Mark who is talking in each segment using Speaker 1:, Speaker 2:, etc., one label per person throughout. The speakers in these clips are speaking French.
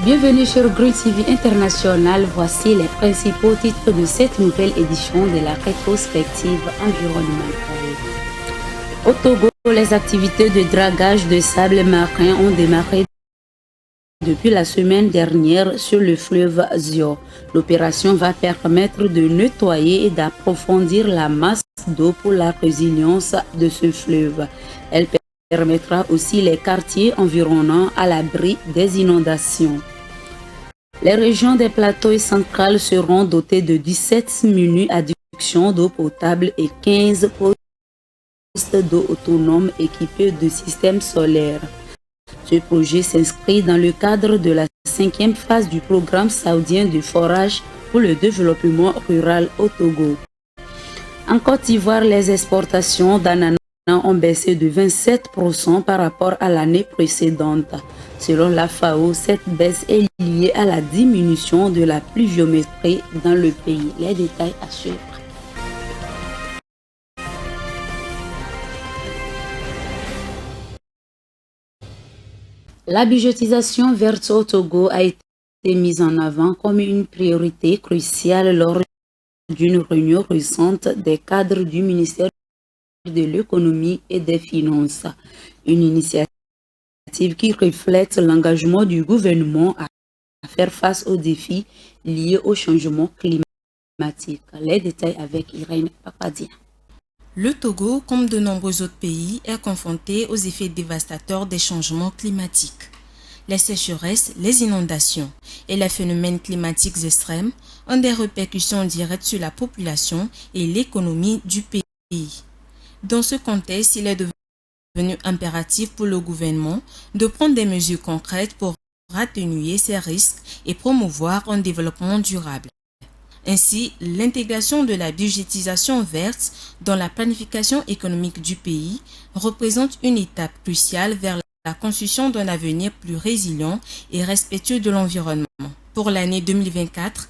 Speaker 1: Bienvenue sur Green TV International. Voici les principaux titres de cette nouvelle édition de la rétrospective environnementale. Au Togo, les activités de dragage de sable marin ont démarré depuis la semaine dernière sur le fleuve Zio. L'opération va permettre de nettoyer et d'approfondir la masse d'eau pour la résilience de ce fleuve. Elle permettra aussi les quartiers environnants à l'abri des inondations. Les régions des plateaux centrales seront dotées de 17 mini-adductions d'eau potable et 15 postes d'eau autonomes équipés de systèmes solaires. Ce projet s'inscrit dans le cadre de la 5e phase du programme saoudien de forage pour le développement rural au Togo. En Côte d'Ivoire, les exportations d'ananas ont baissé de 27% par rapport à l'année précédente. Selon la FAO, cette baisse est liée à la diminution de la pluviométrie dans le pays. Les détails à suivre. La budgétisation verte au Togo a été mise en avant comme une priorité cruciale lors d'une réunion récente des cadres du ministère de l'économie et des finances. Une initiative qui reflète l'engagement du gouvernement à faire face aux défis liés au changement climatique. Les détails avec Irène Papadia.
Speaker 2: Le Togo, comme de nombreux autres pays, est confronté aux effets dévastateurs des changements climatiques. Les sécheresses, les inondations et les phénomènes climatiques extrêmes ont des répercussions directes sur la population et l'économie du pays. Dans ce contexte, il est devenu impératif pour le gouvernement de prendre des mesures concrètes pour atténuer ces risques et promouvoir un développement durable. Ainsi, l'intégration de la budgétisation verte dans la planification économique du pays représente une étape cruciale vers la construction d'un avenir plus résilient et respectueux de l'environnement. Pour l'année 2024,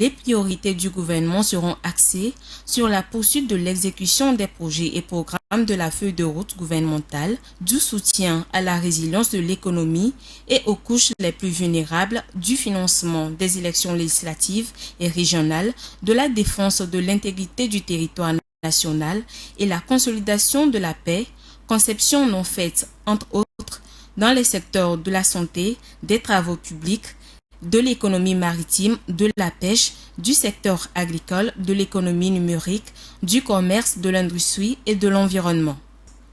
Speaker 2: les priorités du gouvernement seront axées sur la poursuite de l'exécution des projets et programmes de la feuille de route gouvernementale, du soutien à la résilience de l'économie et aux couches les plus vulnérables, du financement des élections législatives et régionales, de la défense de l'intégrité du territoire national et la consolidation de la paix, conception non faite, entre autres, dans les secteurs de la santé, des travaux publics, de l'économie maritime, de la pêche, du secteur agricole, de l'économie numérique, du commerce, de l'industrie et de l'environnement.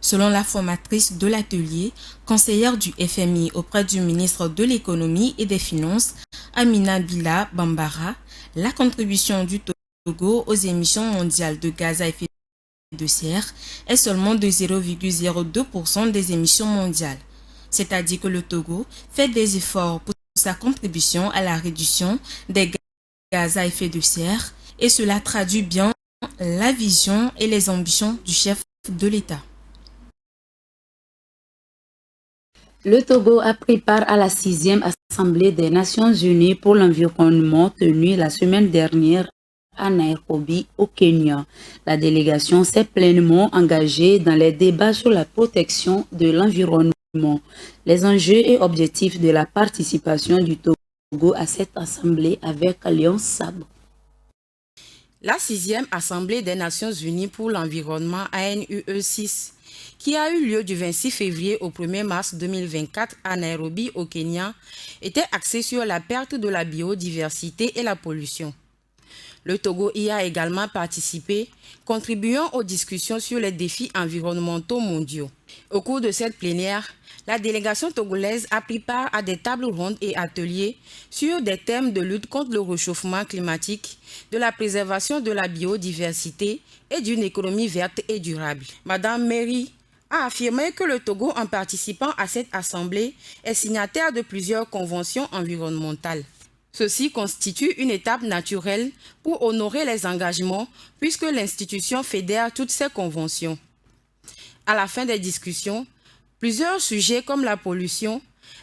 Speaker 2: Selon la formatrice de l'atelier, conseillère du FMI auprès du ministre de l'économie et des finances, Amina Bila Bambara, la contribution du Togo aux émissions mondiales de gaz à effet de serre est seulement de 0,02% des émissions mondiales. C'est-à-dire que le Togo fait des efforts pour sa contribution à la réduction des gaz à effet de serre et cela traduit bien la vision et les ambitions du chef de l'État.
Speaker 1: Le Togo a pris part à la 6e Assemblée des Nations Unies pour l'environnement tenue la semaine dernière à Nairobi, au Kenya. La délégation s'est pleinement engagée dans les débats sur la protection de l'environnement. Les enjeux et objectifs de la participation du Togo à cette assemblée avec Léon Sabo.
Speaker 3: La 6e Assemblée des Nations Unies pour l'environnement ANUE6, qui a eu lieu du 26 février au 1er mars 2024 à Nairobi au Kenya, était axée sur la perte de la biodiversité et la pollution. Le Togo y a également participé, contribuant aux discussions sur les défis environnementaux mondiaux. Au cours de cette plénière, la délégation togolaise a pris part à des tables rondes et ateliers sur des thèmes de lutte contre le réchauffement climatique, de la préservation de la biodiversité et d'une économie verte et durable. Madame Mary a affirmé que le Togo, en participant à cette assemblée, est signataire de plusieurs conventions environnementales. Ceci constitue une étape naturelle pour honorer les engagements puisque l'institution fédère toutes ces conventions. À la fin des discussions, plusieurs sujets comme la pollution,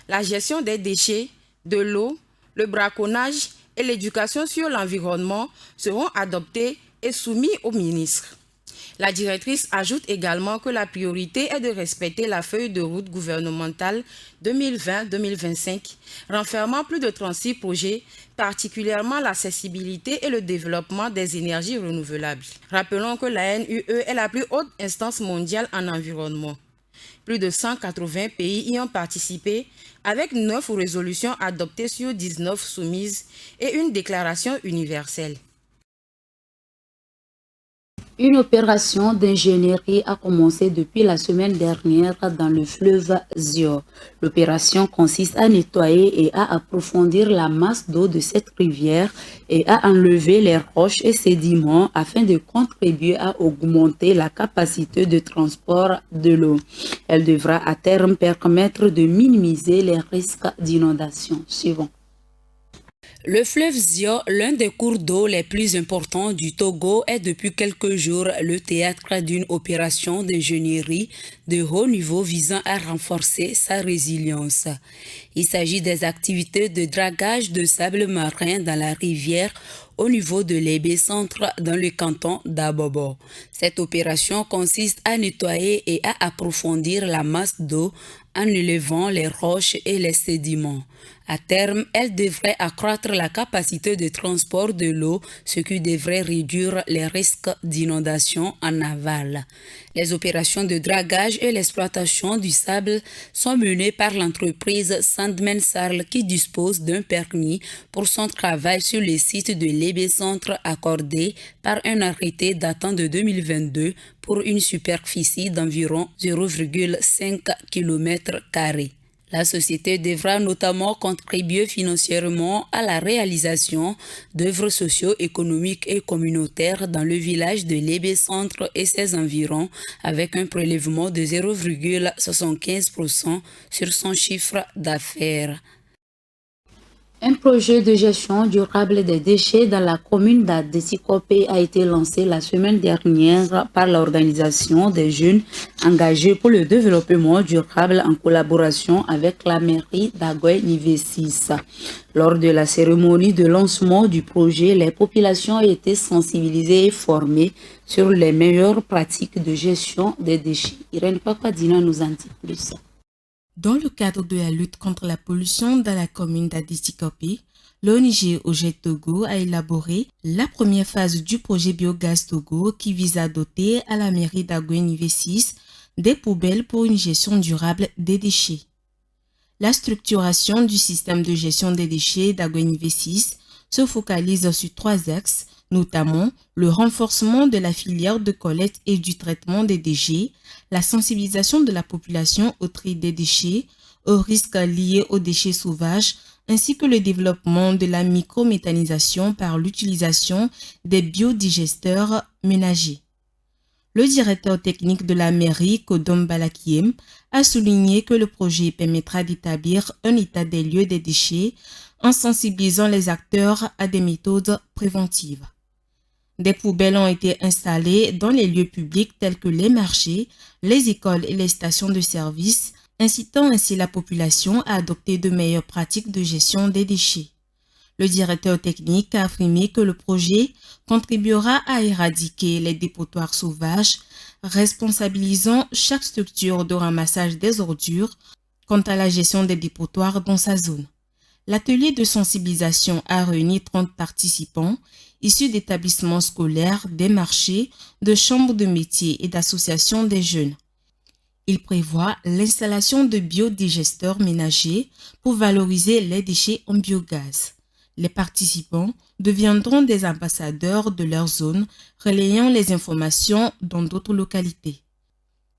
Speaker 3: la gestion des déchets, de l'eau, le braconnage et l'éducation sur l'environnement seront adoptés et soumis au ministre. La directrice ajoute également que la priorité est de respecter la feuille de route gouvernementale 2020-2025, renfermant plus de 36 projets, particulièrement l'accessibilité et le développement des énergies renouvelables. Rappelons que la NUE est la plus haute instance mondiale en environnement. Plus de 180 pays y ont participé, avec 9 résolutions adoptées sur 19 soumises et une déclaration universelle.
Speaker 1: Une opération d'ingénierie a commencé depuis la semaine dernière dans le fleuve Zio. L'opération consiste à nettoyer et à approfondir la masse d'eau de cette rivière et à enlever les roches et sédiments afin de contribuer à augmenter la capacité de transport de l'eau. Elle devra à terme permettre de minimiser les risques d'inondation. Suivant. Le fleuve Zio, l'un des cours d'eau les plus importants du Togo, est depuis quelques jours le théâtre d'une opération d'ingénierie de haut niveau visant à renforcer sa résilience. Il s'agit des activités de dragage de sable marin dans la rivière au niveau de l'Ébé Centre dans le canton d'Abobo. Cette opération consiste à nettoyer et à approfondir la masse d'eau en élevant les roches et les sédiments. À terme, elle devrait accroître la capacité de transport de l'eau, ce qui devrait réduire les risques d'inondation en aval. Les opérations de dragage et l'exploitation du sable sont menées par l'entreprise Sandman Sarl qui dispose d'un permis pour son travail sur les sites de l'Ébé Centre accordé par un arrêté datant de 2022 pour une superficie d'environ 0,5 km². La société devra notamment contribuer financièrement à la réalisation d'œuvres socio-économiques et communautaires dans le village de l'Ébé Centre et ses environs avec un prélèvement de 0,75% sur son chiffre d'affaires. Un projet de gestion durable des déchets dans la commune d'Adesikope a été lancé la semaine dernière par l'organisation des jeunes engagés pour le développement durable en collaboration avec la mairie d'Agoy Nivé 6. Lors de la cérémonie de lancement du projet, les populations ont été sensibilisées et formées sur les meilleures pratiques de gestion des déchets. Irène Papadina nous en dit plus.
Speaker 2: Dans le cadre de la lutte contre la pollution dans la commune d'Adesikope, l'ONG OGET Togo a élaboré la première phase du projet Biogaz Togo qui vise à doter à la mairie d'Agoy Nivé 6 des poubelles pour une gestion durable des déchets. La structuration du système de gestion des déchets d'Agoy Nivé 6 se focalise sur 3 axes, notamment le renforcement de la filière de collecte et du traitement des déchets, la sensibilisation de la population au tri des déchets, aux risques liés aux déchets sauvages, ainsi que le développement de la microméthanisation par l'utilisation des biodigesteurs ménagers. Le directeur technique de la mairie, Kodom Balakiem, a souligné que le projet permettra d'établir un état des lieux des déchets en sensibilisant les acteurs à des méthodes préventives. Des poubelles ont été installées dans les lieux publics tels que les marchés, les écoles et les stations de service, incitant ainsi la population à adopter de meilleures pratiques de gestion des déchets. Le directeur technique a affirmé que le projet contribuera à éradiquer les dépotoirs sauvages, responsabilisant chaque structure de ramassage des ordures quant à la gestion des dépotoirs dans sa zone. L'atelier de sensibilisation a réuni 30 participants issus d'établissements scolaires, des marchés, de chambres de métiers et d'associations des jeunes. Il prévoit l'installation de biodigesteurs ménagers pour valoriser les déchets en biogaz. Les participants deviendront des ambassadeurs de leur zone, relayant les informations dans d'autres localités.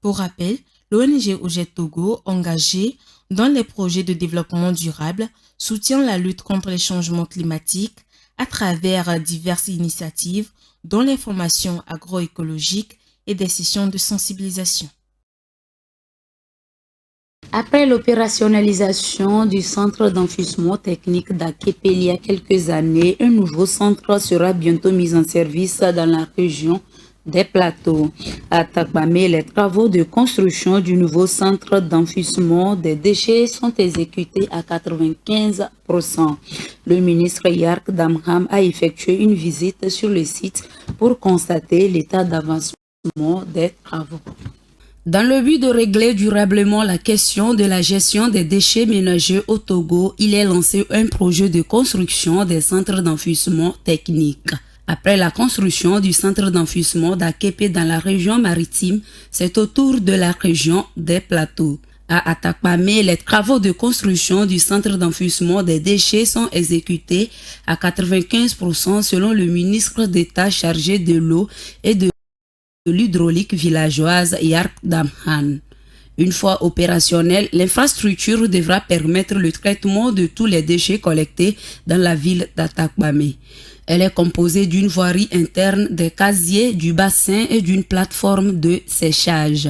Speaker 2: Pour rappel, l'ONG OGET Togo, engagée dans les projets de développement durable, soutient la lutte contre les changements climatiques à travers diverses initiatives, dont les formations agroécologiques et des sessions de sensibilisation.
Speaker 1: Après l'opérationnalisation du centre d'enfouissement technique d'Akepe il y a quelques années, un nouveau centre sera bientôt mis en service dans la région des plateaux. À Takbamé, les travaux de construction du nouveau centre d'enfouissement des déchets sont exécutés à 95%. Le ministre Yark Damham a effectué une visite sur le site pour constater l'état d'avancement. des travaux. Dans le but de régler durablement la question de la gestion des déchets ménagers au Togo, il est lancé un projet de construction des centres d'enfouissement technique. Après la construction du centre d'enfouissement d'Akepe dans la région maritime, c'est au tour de la région des plateaux. À Atakpamé, les travaux de construction du centre d'enfouissement des déchets sont exécutés à 95% selon le ministre d'État chargé de l'eau et de l'hydraulique villageoise Yark Damhan. Une fois opérationnelle, l'infrastructure devra permettre le traitement de tous les déchets collectés dans la ville d'Atakpamé. Elle est composée d'une voirie interne, des casiers, du bassin et d'une plateforme de séchage.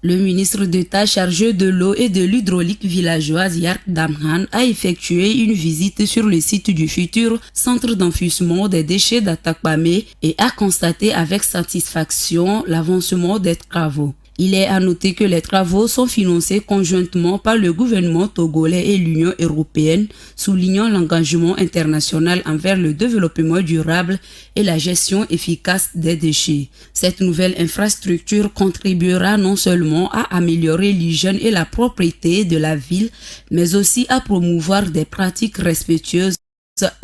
Speaker 1: Le ministre d'État chargé de l'eau et de l'hydraulique villageoise Yark Damhan a effectué une visite sur le site du futur centre d'enfouissement des déchets d'Atakpamé et a constaté avec satisfaction l'avancement des travaux. Il est à noter que les travaux sont financés conjointement par le gouvernement togolais et l'Union européenne, soulignant l'engagement international envers le développement durable et la gestion efficace des déchets. Cette nouvelle infrastructure contribuera non seulement à améliorer l'hygiène et la propreté de la ville, mais aussi à promouvoir des pratiques respectueuses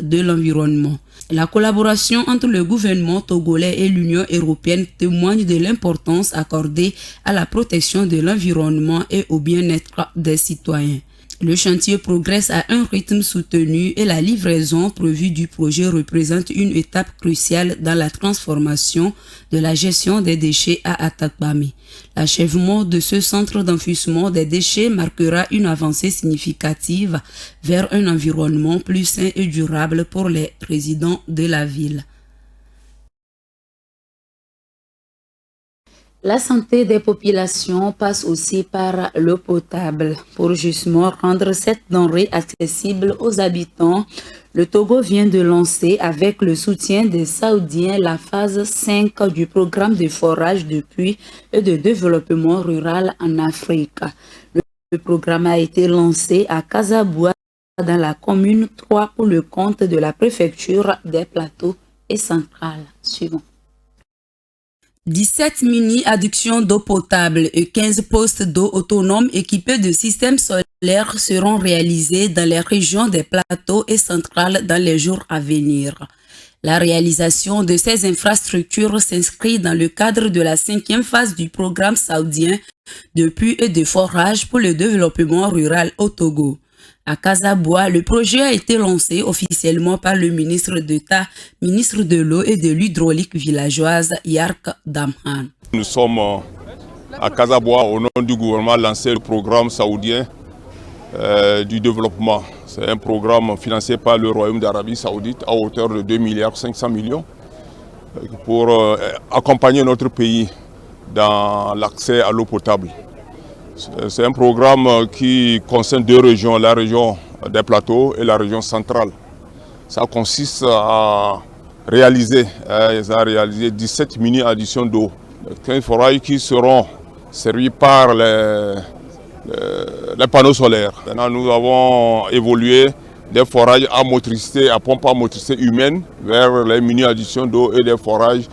Speaker 1: de l'environnement. La collaboration entre le gouvernement togolais et l'Union européenne témoigne de l'importance accordée à la protection de l'environnement et au bien-être des citoyens. Le chantier progresse à un rythme soutenu et la livraison prévue du projet représente une étape cruciale dans la transformation de la gestion des déchets à Atakpamé. L'achèvement de ce centre d'enfouissement des déchets marquera une avancée significative vers un environnement plus sain et durable pour les résidents de la ville. La santé des populations passe aussi par l'eau potable. Pour justement rendre cette denrée accessible aux habitants, le Togo vient de lancer avec le soutien des Saoudiens la phase 5 du programme de forage de puits et de développement rural en Afrique. Le programme a été lancé à Kasaboua dans la commune 3 pour le compte de la préfecture des Plateaux et Centrales. Suivant. 17 mini-adductions d'eau potable et 15 postes d'eau autonomes équipés de systèmes solaires seront réalisés dans les régions des Plateaux et Centrales dans les jours à venir. La réalisation de ces infrastructures s'inscrit dans le cadre de la 5e phase du programme saoudien de puits et de forage pour le développement rural au Togo. À Kasaboua, le projet a été lancé officiellement par le ministre d'État, ministre de l'eau et de l'hydraulique villageoise, Yark Damhan.
Speaker 4: Nous sommes à Kasaboua au nom du gouvernement lancé le programme saoudien du développement. C'est un programme financé par le Royaume d'Arabie Saoudite à hauteur de 2,5 milliards pour accompagner notre pays dans l'accès à l'eau potable. C'est un programme qui concerne deux régions, la région des Plateaux et la région centrale. Ça consiste à réaliser 17 mini-additions d'eau, 15 forages qui seront servis par les panneaux solaires. Maintenant, nous avons évolué des forages à motricité, à pompe à motricité humaine vers les mini-additions d'eau et des forages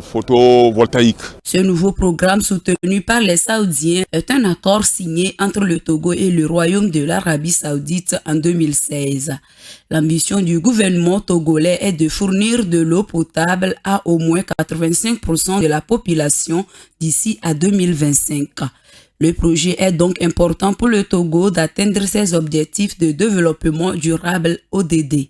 Speaker 4: photovoltaïque.
Speaker 1: Ce nouveau programme soutenu par les Saoudiens est un accord signé entre le Togo et le Royaume de l'Arabie Saoudite en 2016. L'ambition du gouvernement togolais est de fournir de l'eau potable à au moins 85% de la population d'ici à 2025. Le projet est donc important pour le Togo d'atteindre ses objectifs de développement durable ODD.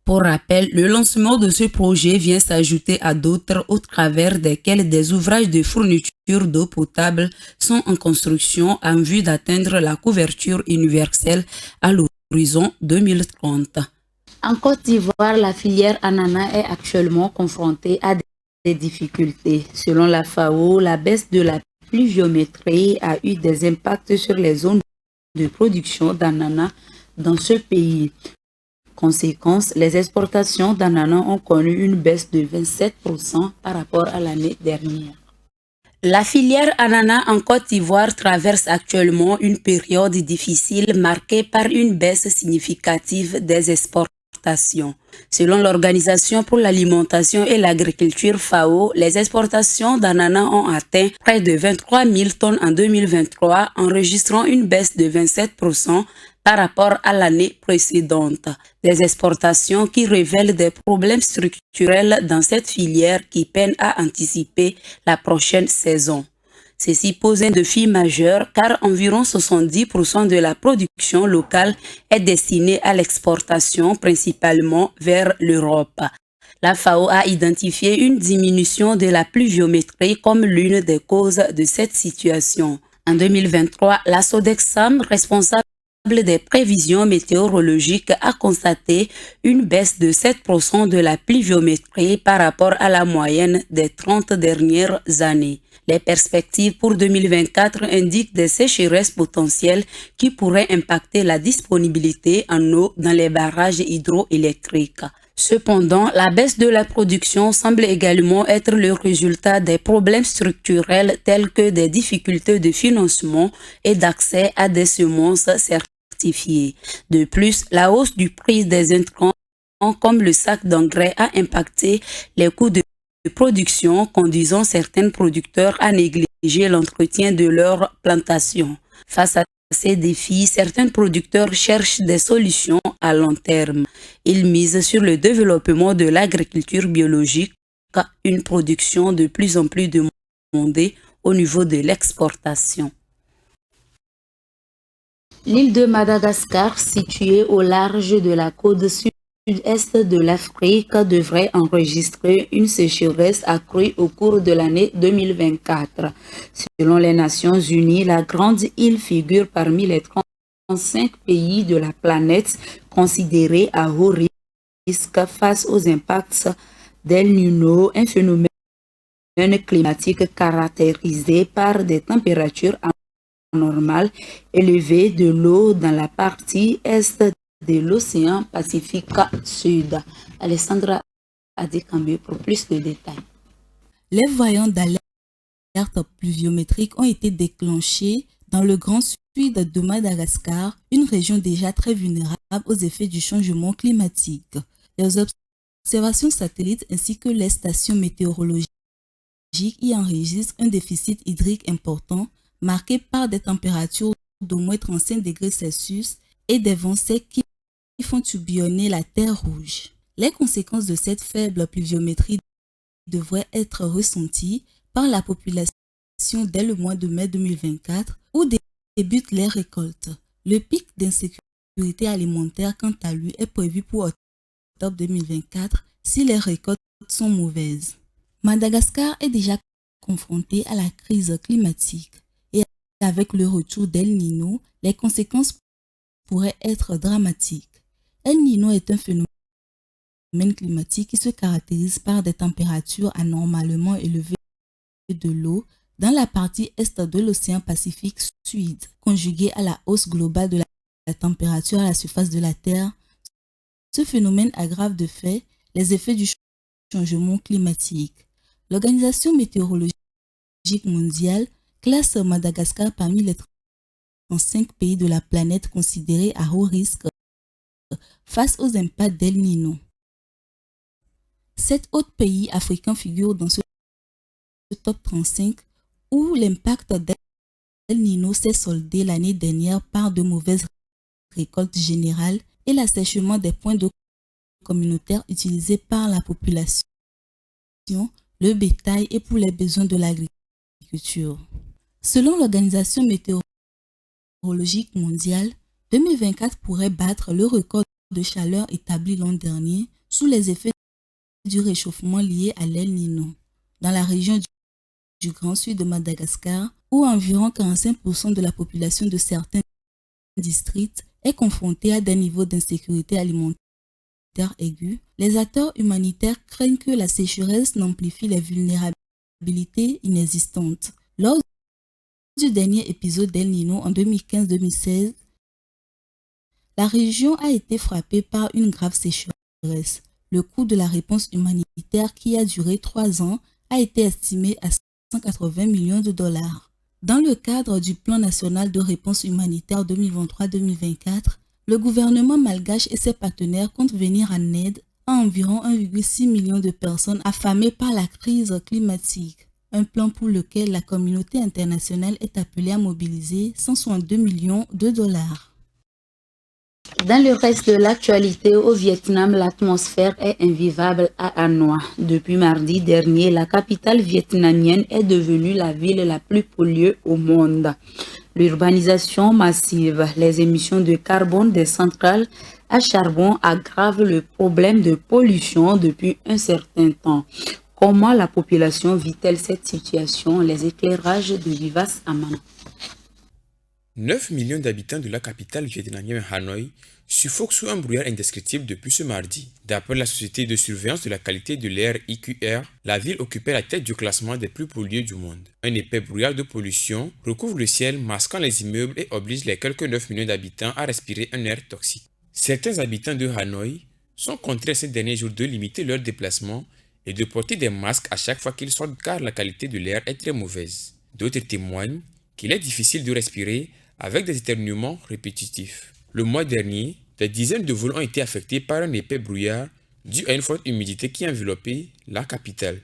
Speaker 1: Pour rappel, le lancement de ce projet vient s'ajouter à d'autres au travers desquels des ouvrages de fourniture d'eau potable sont en construction en vue d'atteindre la couverture universelle à l'horizon 2030. En Côte d'Ivoire, la filière ananas est actuellement confrontée à des difficultés. Selon la FAO, la baisse de la pluviométrie a eu des impacts sur les zones de production d'ananas dans ce pays. Conséquence, les exportations d'ananas ont connu une baisse de 27% par rapport à l'année dernière. La filière ananas en Côte d'Ivoire traverse actuellement une période difficile marquée par une baisse significative des exportations. exportations. Selon l'Organisation pour l'alimentation et l'agriculture FAO, les exportations d'ananas ont atteint près de 23 000 tonnes en 2023, enregistrant une baisse de 27% par rapport à l'année précédente. Des exportations qui révèlent des problèmes structurels dans cette filière qui peine à anticiper la prochaine saison. Ceci pose un défi majeur car environ 70% de la production locale est destinée à l'exportation, principalement vers l'Europe. La FAO a identifié une diminution de la pluviométrie comme l'une des causes de cette situation. En 2023, la Sodexam, responsable des prévisions météorologiques, a constaté une baisse de 7% de la pluviométrie par rapport à la moyenne des 30 dernières années. Les perspectives pour 2024 indiquent des sécheresses potentielles qui pourraient impacter la disponibilité en eau dans les barrages hydroélectriques. Cependant, la baisse de la production semble également être le résultat des problèmes structurels tels que des difficultés de financement et d'accès à des semences certifiées. De plus, la hausse du prix des intrants comme le sac d'engrais a impacté les coûts de production, conduisant certains producteurs à négliger l'entretien de leurs plantations. Face à ces défis, certains producteurs cherchent des solutions à long terme. Ils misent sur le développement de l'agriculture biologique, une production de plus en plus demandée au niveau de l'exportation. L'île de Madagascar, située au large de la côte sud-est de l'Afrique, devrait enregistrer une sécheresse accrue au cours de l'année 2024. Selon les Nations Unies, la grande île figure parmi les 35 pays de la planète considérés à haut risque face aux impacts d'El Niño, un phénomène climatique caractérisé par des températures anormales élevées de l'eau dans la partie est de l'océan Pacifique Sud. Alessandra Adékambe pour plus de détails.
Speaker 5: Les voyants d'alerte pluviométrique ont été déclenchés dans le Grand Sud de Madagascar, une région déjà très vulnérable aux effets du changement climatique. Les observations satellites ainsi que les stations météorologiques y enregistrent un déficit hydrique important, marqué par des températures d'au moins 35 degrés Celsius et des vents secs qui font tourbillonner la terre rouge. Les conséquences de cette faible pluviométrie devraient être ressenties par la population dès le mois de mai 2024 où débutent les récoltes. Le pic d'insécurité alimentaire, quant à lui, est prévu pour octobre 2024 si les récoltes sont mauvaises. Madagascar est déjà confronté à la crise climatique et avec le retour d'El Niño, les conséquences pourraient être dramatiques. El Niño est un phénomène climatique qui se caractérise par des températures anormalement élevées de l'eau dans la partie est de l'océan Pacifique Sud, conjuguée à la hausse globale de la température à la surface de la Terre. Ce phénomène aggrave de fait les effets du changement climatique. L'Organisation météorologique mondiale classe Madagascar parmi les 35 pays de la planète considérés à haut risque face aux impacts d'El Niño. 7 autres pays africains figurent dans ce top 35 où l'impact d'El Niño s'est soldé l'année dernière par de mauvaises récoltes générales et l'assèchement des points d'eau communautaires utilisés par la population, le bétail et pour les besoins de l'agriculture. Selon l'Organisation météorologique mondiale, 2024 pourrait battre le record de chaleur établi l'an dernier sous les effets du réchauffement lié à l'El Niño. Dans la région du Grand Sud de Madagascar, où environ 45% de la population de certains districts est confrontée à des niveaux d'insécurité alimentaire aigus, les acteurs humanitaires craignent que la sécheresse n'amplifie les vulnérabilités inexistantes. Lors du dernier épisode d'El Niño en 2015-2016, la région a été frappée par une grave sécheresse. Le coût de la réponse humanitaire qui a duré 3 ans a été estimé à 180 millions de dollars. Dans le cadre du Plan national de réponse humanitaire 2023-2024, le gouvernement malgache et ses partenaires comptent venir en aide à environ 1,6 million de personnes affamées par la crise climatique. Un plan pour lequel la communauté internationale est appelée à mobiliser 162 millions de dollars.
Speaker 1: Dans le reste de l'actualité, au Vietnam, l'atmosphère est invivable à Hanoi. Depuis mardi dernier, la capitale vietnamienne est devenue la ville la plus polluée au monde. L'urbanisation massive, les émissions de carbone des centrales à charbon aggravent le problème de pollution depuis un certain temps. Comment la population vit-elle cette situation? Les éclairages de Vivas Amana.
Speaker 6: 9 millions d'habitants de la capitale vietnamienne Hanoï suffoquent sous un brouillard indescriptible depuis ce mardi. D'après la société de surveillance de la qualité de l'air IQR, la ville occupait la tête du classement des plus polluées du monde. Un épais brouillard de pollution recouvre le ciel, masquant les immeubles et oblige les quelques 9 millions d'habitants à respirer un air toxique. Certains habitants de Hanoï sont contraints ces derniers jours de limiter leurs déplacements et de porter des masques à chaque fois qu'ils sortent car la qualité de l'air est très mauvaise. D'autres témoignent qu'il est difficile de respirer avec des éternuements répétitifs. Le mois dernier, des dizaines de vols ont été affectés par un épais brouillard dû à une forte humidité qui enveloppait la capitale.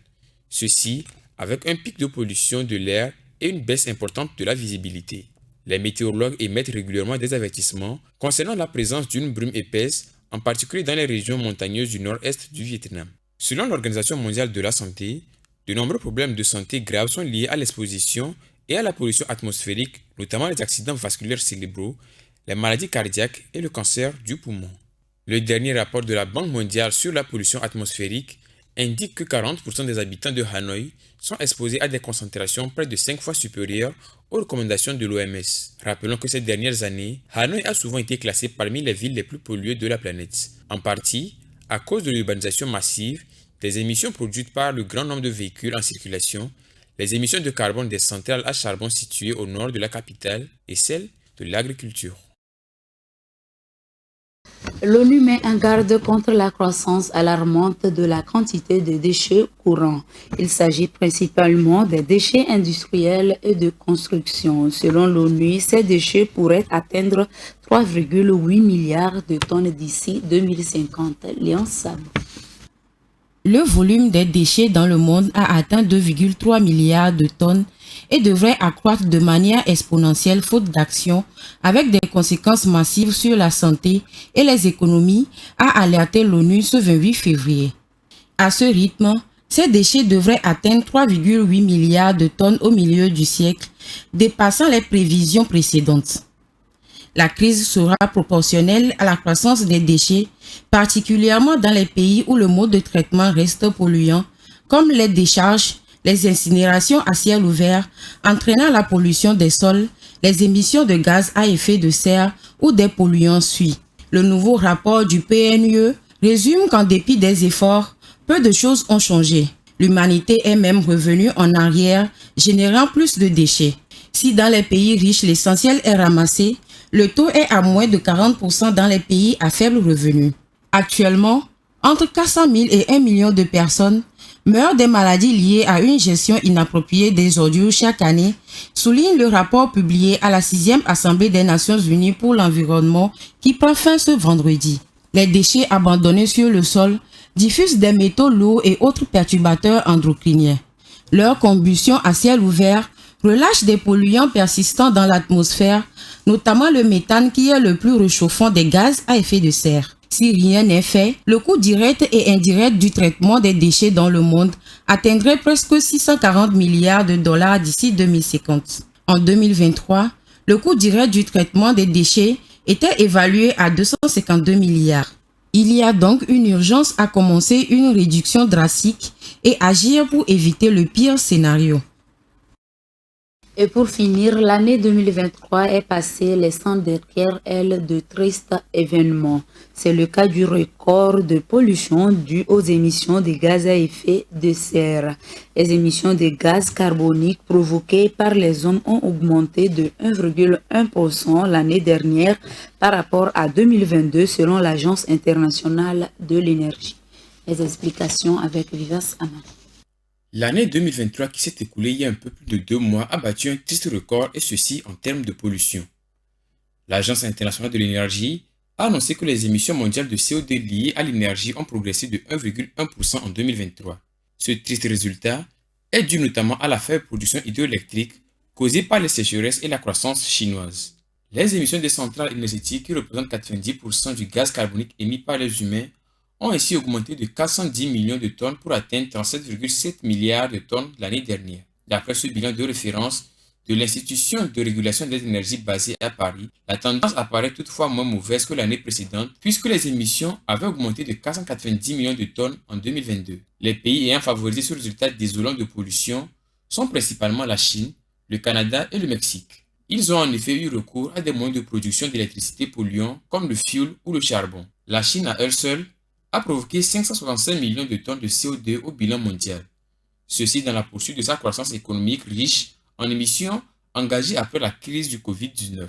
Speaker 6: Ceci avec un pic de pollution de l'air et une baisse importante de la visibilité. Les météorologues émettent régulièrement des avertissements concernant la présence d'une brume épaisse, en particulier dans les régions montagneuses du nord-est du Vietnam. Selon l'Organisation mondiale de la santé, de nombreux problèmes de santé graves sont liés à l'exposition et à la pollution atmosphérique, notamment les accidents vasculaires cérébraux, les maladies cardiaques et le cancer du poumon. Le dernier rapport de la Banque mondiale sur la pollution atmosphérique indique que 40% des habitants de Hanoï sont exposés à des concentrations près de 5 fois supérieures aux recommandations de l'OMS. Rappelons que ces dernières années, Hanoï a souvent été classée parmi les villes les plus polluées de la planète, en partie à cause de l'urbanisation massive, des émissions produites par le grand nombre de véhicules en circulation, les émissions de carbone des centrales à charbon situées au nord de la capitale et celles de l'agriculture.
Speaker 1: L'ONU met en garde contre la croissance alarmante de la quantité de déchets courants. Il s'agit principalement des déchets industriels et de construction. Selon l'ONU, ces déchets pourraient atteindre 3,8 milliards de tonnes d'ici 2050. Léon Sab.
Speaker 3: Le volume des déchets dans le monde a atteint 2,3 milliards de tonnes et devrait accroître de manière exponentielle faute d'action avec des conséquences massives sur la santé et les économies, a alerté l'ONU ce 28 février. À ce rythme, ces déchets devraient atteindre 3,8 milliards de tonnes au milieu du siècle, dépassant les prévisions précédentes. La crise sera proportionnelle à la croissance des déchets, particulièrement dans les pays où le mode de traitement reste polluant, comme les décharges, les incinérations à ciel ouvert, entraînant la pollution des sols, les émissions de gaz à effet de serre ou des polluants suie. Le nouveau rapport du PNUE résume qu'en dépit des efforts, peu de choses ont changé. L'humanité est même revenue en arrière, générant plus de déchets. Si dans les pays riches l'essentiel est ramassé, le taux est à moins de 40% dans les pays à faible revenu. Actuellement, entre 400 000 et 1 million de personnes meurent des maladies liées à une gestion inappropriée des ordures chaque année, souligne le rapport publié à la 6e Assemblée des Nations Unies pour l'environnement qui prend fin ce vendredi. Les déchets abandonnés sur le sol diffusent des métaux lourds et autres perturbateurs endocriniens. Leur combustion à ciel ouvert relâche des polluants persistants dans l'atmosphère, notamment le méthane qui est le plus réchauffant des gaz à effet de serre. Si rien n'est fait, le coût direct et indirect du traitement des déchets dans le monde atteindrait presque 640 milliards de dollars d'ici 2050. En 2023, le coût direct du traitement des déchets était évalué à 252 milliards. Il y a donc une urgence à commencer une réduction drastique et agir pour éviter le pire scénario.
Speaker 1: Et pour finir, l'année 2023 est passée laissant derrière elle de tristes événements. C'est le cas du record de pollution dû aux émissions de gaz à effet de serre. Les émissions de gaz carbonique provoquées par les hommes ont augmenté de 1,1% l'année dernière par rapport à 2022 selon l'Agence internationale de l'énergie. Les explications avec Vivas Amman.
Speaker 6: L'année 2023 qui s'est écoulée il y a un peu plus de 2 mois a battu un triste record et ceci en termes de pollution. L'Agence internationale de l'énergie a annoncé que les émissions mondiales de CO2 liées à l'énergie ont progressé de 1,1% en 2023. Ce triste résultat est dû notamment à la faible production hydroélectrique causée par les sécheresses et la croissance chinoise. Les émissions des centrales énergétiques, qui représentent 90% du gaz carbonique émis par les humains, ont ainsi augmenté de 410 millions de tonnes pour atteindre 37,7 milliards de tonnes l'année dernière. D'après ce bilan de référence de l'Institution de régulation des énergies basée à Paris, la tendance apparaît toutefois moins mauvaise que l'année précédente puisque les émissions avaient augmenté de 490 millions de tonnes en 2022. Les pays ayant favorisé ce résultat désolant de pollution sont principalement la Chine, le Canada et le Mexique. Ils ont en effet eu recours à des moyens de production d'électricité polluants comme le fioul ou le charbon. La Chine à elle seule a provoqué 565 millions de tonnes de CO2 au bilan mondial. Ceci dans la poursuite de sa croissance économique riche en émissions engagées après la crise du Covid-19.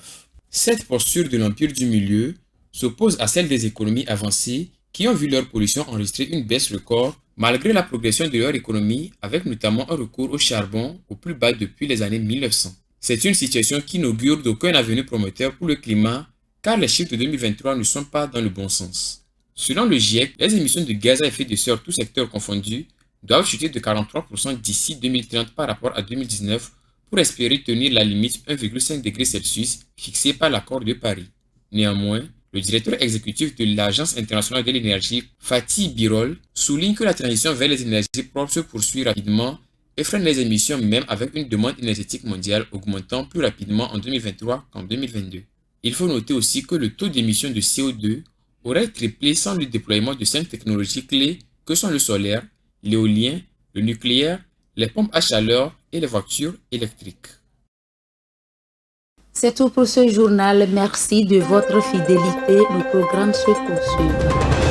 Speaker 6: Cette posture de l'empire du milieu s'oppose à celle des économies avancées qui ont vu leur pollution enregistrer une baisse record malgré la progression de leur économie avec notamment un recours au charbon au plus bas depuis les années 1900. C'est une situation qui n'augure d'aucun avenir prometteur pour le climat car les chiffres de 2023 ne sont pas dans le bon sens. Selon le GIEC, les émissions de gaz à effet de serre tous secteurs confondus doivent chuter de 43% d'ici 2030 par rapport à 2019 pour espérer tenir la limite 1,5 degré Celsius fixée par l'accord de Paris. Néanmoins, le directeur exécutif de l'Agence internationale de l'énergie, Fatih Birol, souligne que la transition vers les énergies propres se poursuit rapidement et freine les émissions même avec une demande énergétique mondiale augmentant plus rapidement en 2023 qu'en 2022. Il faut noter aussi que le taux d'émission de CO2 aurait triplé sans le déploiement de 5 technologies clés que sont le solaire, l'éolien, le nucléaire, les pompes à chaleur et les voitures électriques.
Speaker 1: C'est tout pour ce journal. Merci de votre fidélité. Nos programmes se poursuivent.